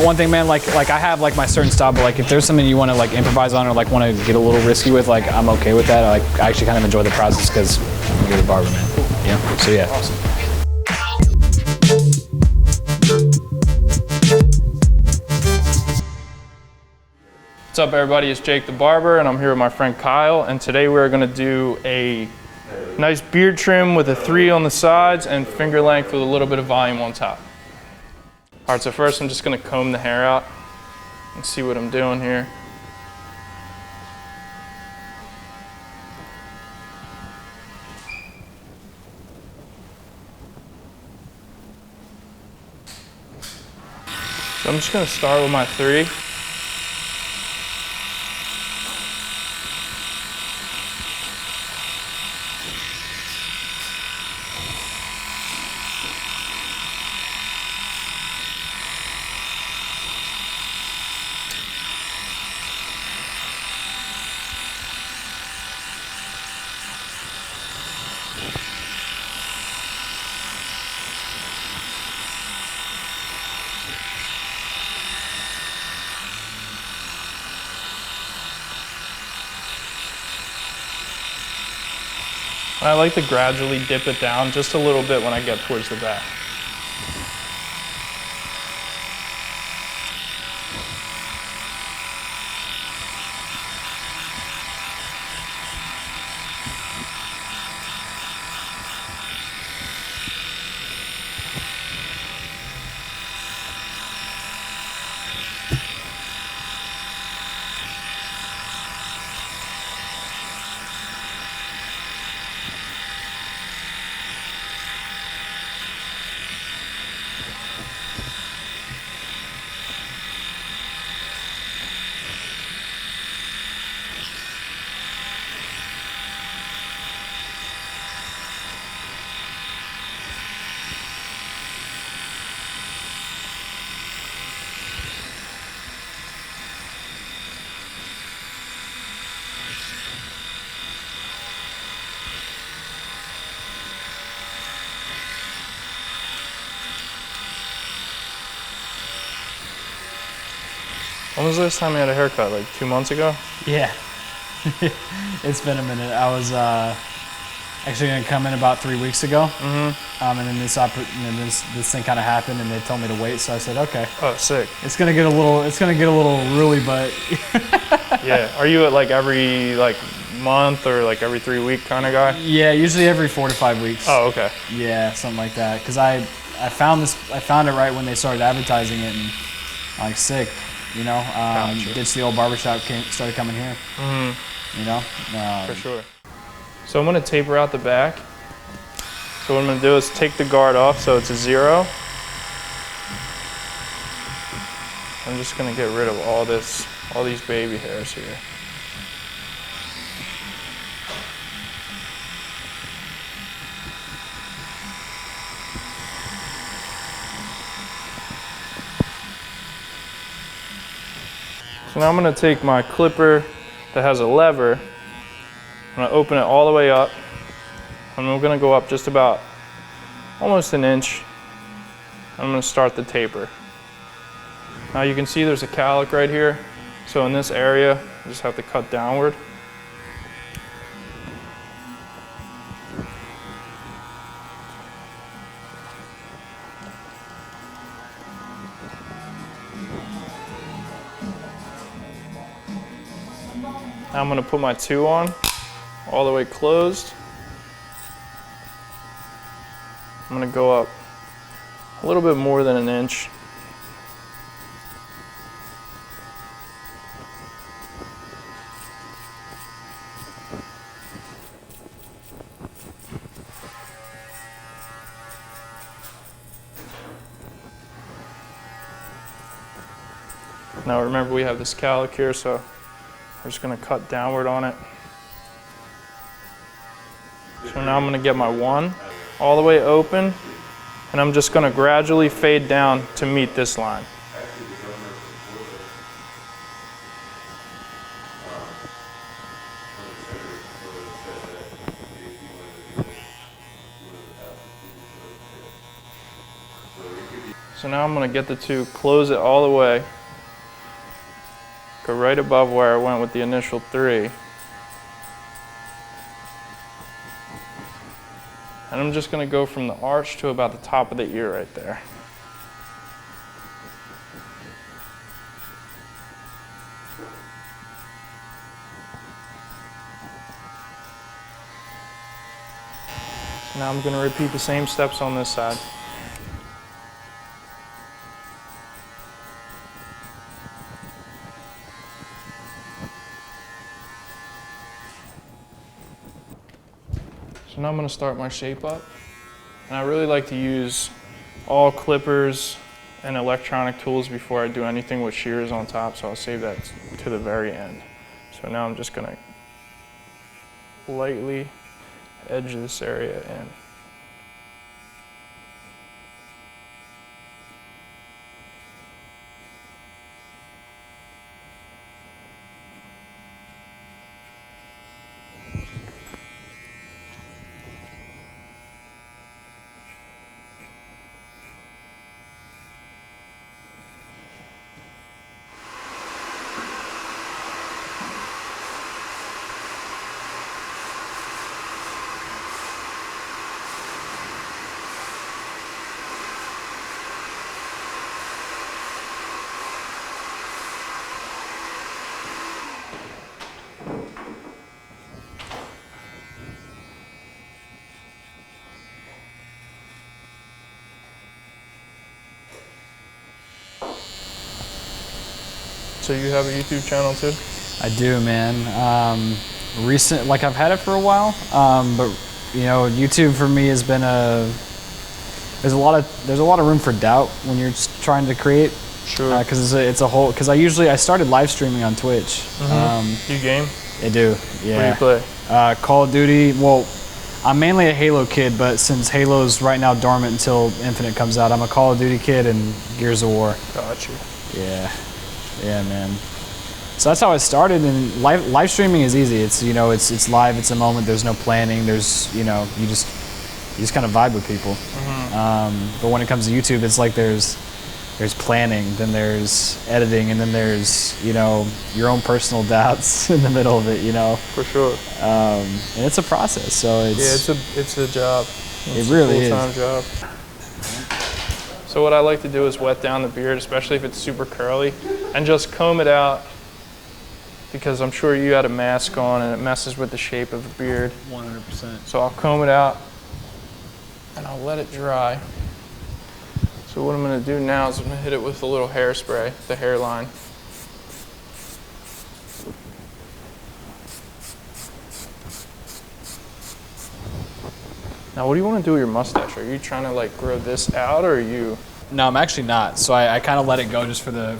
One thing, man, like I have like my certain style, but like if there's something you want to like improvise on or like want to get a little risky with, like I'm okay with that. I actually kind of enjoy the process because I'm a good barber, man. Yeah. So yeah. Awesome. What's up, everybody? It's Jake the Barber, and I'm here with my friend Kyle, and today we're going to do a nice beard trim with a 3 on the sides and finger length with a little bit of volume on top. All right, so first I'm just going to comb the hair out and see what I'm doing here. So I'm just going to start with my 3. I like to gradually dip it down just a little bit when I get towards the back. When was the last time you had a haircut? Like 2 months ago? Yeah. It's been a minute. I was actually gonna come in about 3 weeks ago. Mm-hmm. And then this thing kind of happened, and they told me to wait. So I said, okay. Oh, sick. It's gonna get a little ruly, but. Yeah. Are you at like every month or like every 3 week kind of guy? Yeah, usually every 4 to 5 weeks. Oh, okay. Yeah, something like that. Cause I found it right when they started advertising it, and I'm like sick. You know, Gotcha. ditched the old barbershop, started coming here. Mm-hmm. You know? For sure. So I'm going to taper out the back. So what I'm going to do is take the guard off so it's a 0. I'm just going to get rid of all these baby hairs here. So now I'm going to take my clipper that has a lever, I'm going to open it all the way up, and we're going to go up just about almost an inch. I'm going to start the taper. Now you can see there's a cowlick right here, so in this area I just have to cut downward. Now I'm going to put my 2 on, all the way closed. I'm going to go up a little bit more than an inch. Now remember, we have this cowlick here, so we're just going to cut downward on it. So now I'm going to get my 1 all the way open, and I'm just going to gradually fade down to meet this line. So now I'm gonna get the tube, close it all the way, go right above where I went with the initial 3. And I'm just gonna go from the arch to about the top of the ear right there. So now I'm gonna repeat the same steps on this side. So now I'm going to start my shape up. And I really like to use all clippers and electronic tools before I do anything with shears on top, so I'll save that to the very end. So now I'm just going to lightly edge this area in. So you have a YouTube channel too? I do, man. Like I've had it for a while, but you know, YouTube for me has been there's a lot of room for doubt when you're just trying to create. Sure. Because because I started live streaming on Twitch. You game? I do. Yeah. What do you play? Call of Duty. Well, I'm mainly a Halo kid, but since Halo's right now dormant until Infinite comes out, I'm a Call of Duty kid and Gears of War. Got you. Yeah. Yeah, man. So that's how I started, and live streaming is easy. It's, you know, it's live, it's a moment, there's no planning, there's, you know, you just kind of vibe with people. But when it comes to YouTube, it's like there's planning, then there's editing, and then there's, you know, your own personal doubts in the middle of it, you know. For sure. And it's a process, so it's... Yeah, it's a job. It really is. It's a full-time job. So what I like to do is wet down the beard, especially if it's super curly, and just comb it out, because I'm sure you had a mask on and it messes with the shape of the beard. 100%. So I'll comb it out and I'll let it dry. So what I'm going to do now is I'm going to hit it with a little hairspray, the hairline. Now what do you want to do with your mustache? Are you trying to like grow this out, or are you? No, I'm actually not. So I kind of let it go just for the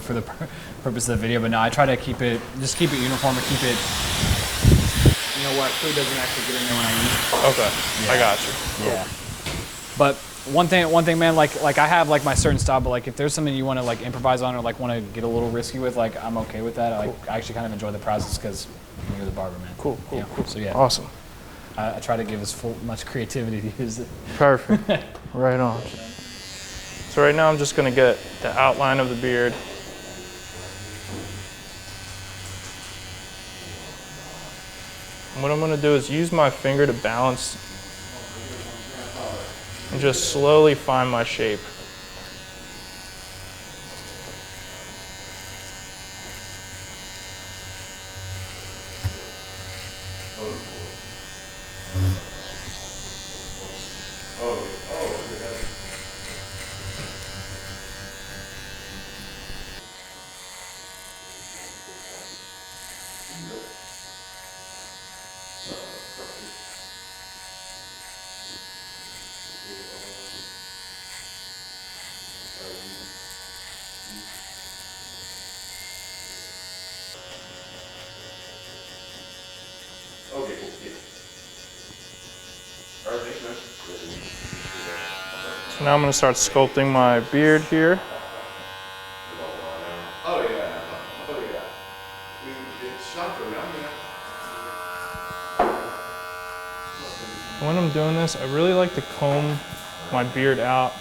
purpose of the video. But no, I try to keep it uniform and keep it. You know what? Food doesn't actually get in there when I eat. Okay, yeah. I got you. Yeah. But one thing, man. Like I have like my certain style, but like if there's something you want to like improvise on or like want to get a little risky with, like I'm okay with that. Cool. I actually kind of enjoy the process because you're the barber, man. Cool. So yeah. Awesome. I try to give as much creativity to use it. Perfect. Right on. So right now I'm just going to get the outline of the beard. And what I'm going to do is use my finger to balance and just slowly find my shape. So now I'm going to start sculpting my beard here. When I'm doing this, I really like to comb my beard out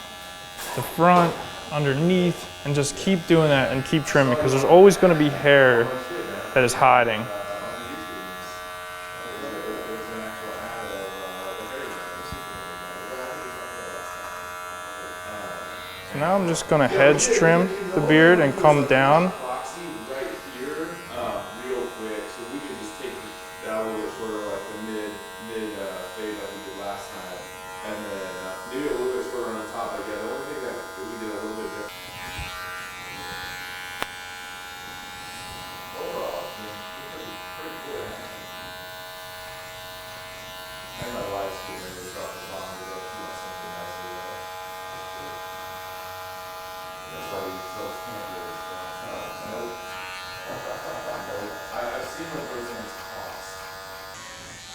the front underneath, and just keep doing that and keep trimming, because there's always going to be hair that is hiding. So now I'm just going to hedge trim the beard and come down.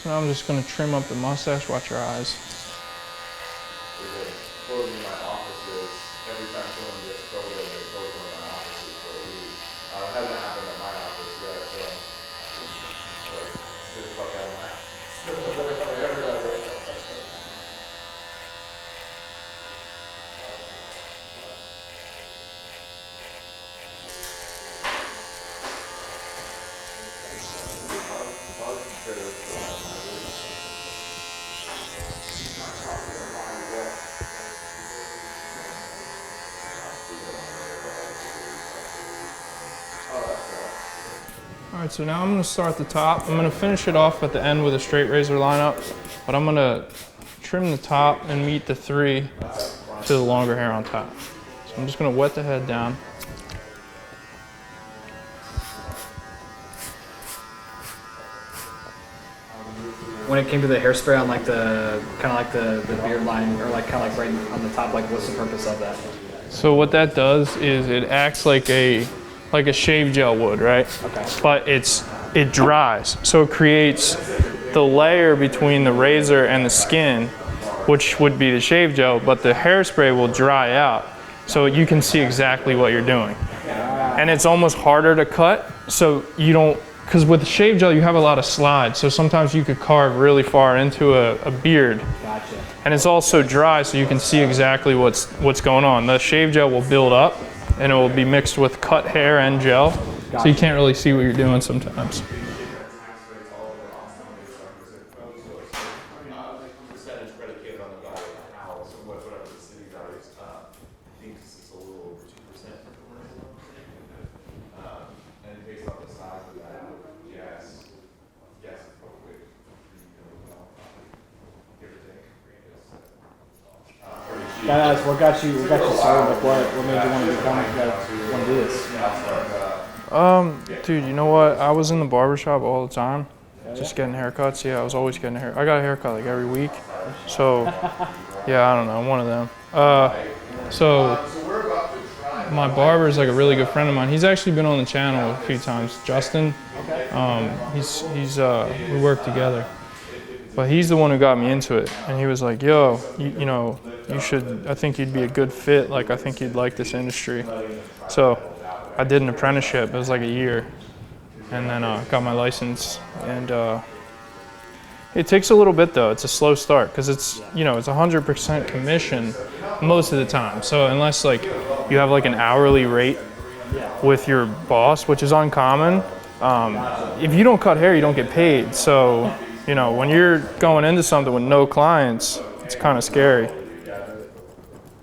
Now I'm just going to trim up the mustache. Watch your eyes. All right, so now I'm gonna start the top. I'm gonna finish it off at the end with a straight razor lineup, but I'm gonna trim the top and meet the 3 to the longer hair on top. So I'm just gonna wet the head down. When it came to the hairspray on like the kind of like the beard line, or like kind of like right on the top, like what's the purpose of that? So what that does is it acts like a shave gel would, right? Okay. But it dries, so it creates the layer between the razor and the skin, which would be the shave gel, but the hairspray will dry out, so you can see exactly what you're doing. And it's almost harder to cut, so you don't, because with the shave gel you have a lot of slides, so sometimes you could carve really far into a beard. Gotcha. And it's also dry, so you can see exactly what's going on. The shave gel will build up, and it will be mixed with cut hair and gel, so you can't really see what you're doing sometimes. Guys, what got you started? Like what made you want to do this? Dude, you know what? I was in the barbershop all the time, just getting haircuts. Yeah, I was always getting a hair. I got a haircut like every week. So, yeah, I don't know, I'm one of them. So my barber is like a really good friend of mine. He's actually been on the channel a few times. Justin. We work together. But he's the one who got me into it, and he was like, "Yo, you know, you should. I think you'd be a good fit. Like, I think you'd like this industry." So, I did an apprenticeship. It was like a year, and then got my license. And it takes a little bit though. It's a slow start because it's 100% commission most of the time. So unless like you have like an hourly rate with your boss, which is uncommon, if you don't cut hair, you don't get paid. So. You know, when you're going into something with no clients, it's kind of scary.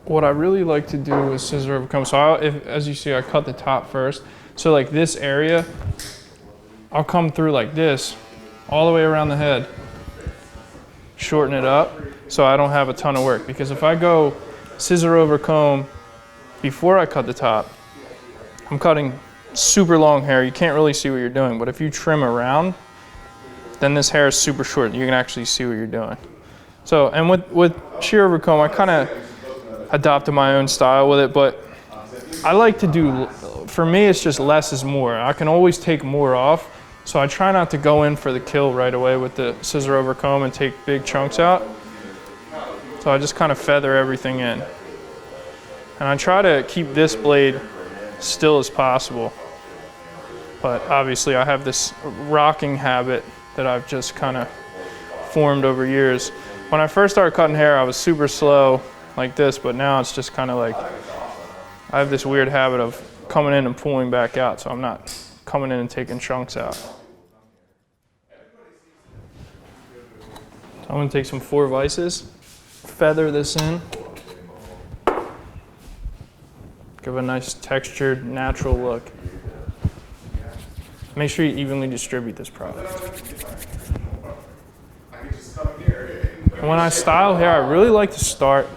What I really like to do is scissor over comb. So as you see, I cut the top first. So like this area, I'll come through like this, all the way around the head, shorten it up so I don't have a ton of work. Because if I go scissor over comb before I cut the top, I'm cutting super long hair. You can't really see what you're doing. But if you trim around, then this hair is super short. You can actually see what you're doing. So, and with shear over comb, I kind of adopted my own style with it, but I like to do, for me, it's just less is more. I can always take more off, so I try not to go in for the kill right away with the scissor over comb and take big chunks out. So I just kind of feather everything in. And I try to keep this blade still as possible. But obviously I have this rocking habit that I've just kind of formed over years. When I first started cutting hair, I was super slow like this, but now it's just kind of like I have this weird habit of coming in and pulling back out, so I'm not coming in and taking chunks out. So I'm gonna take some 4 vices, feather this in, give a nice textured, natural look. Make sure you evenly distribute this product. When I style hair, I really like to start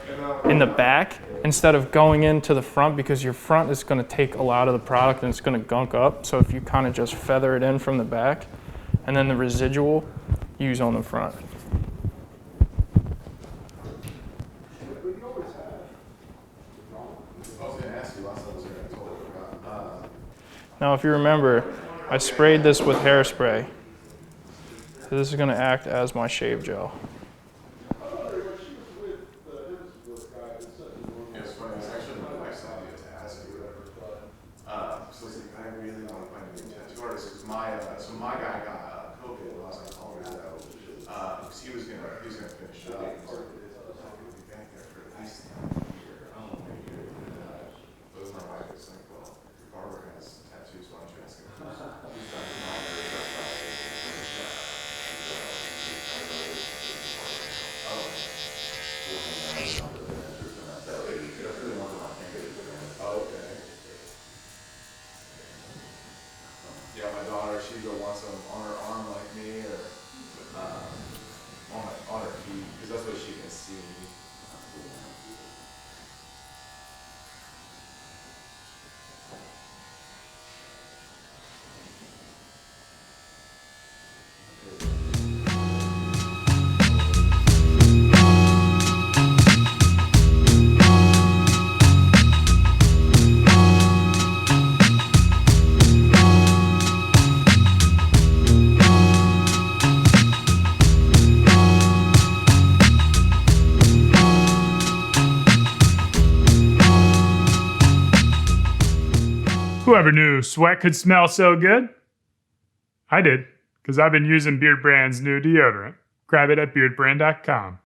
in the back instead of going into the front, because your front is going to take a lot of the product and it's going to gunk up. So if you kind of just feather it in from the back and then the residual use on the front. Now if you remember, I sprayed this with hairspray. So this is going to act as my shave gel. So my guy got COVID while I was in Colorado, because he was gonna finish up. He was gonna be back there for at least a year. My wife was like, well, your barber has tattoos, why don't you ask him? Yeah, my daughter, she either wants them on her arm like me, or on her feet, because that's what she can see. Whoever knew sweat could smell so good? I did, because I've been using Beardbrand's new deodorant. Grab it at beardbrand.com.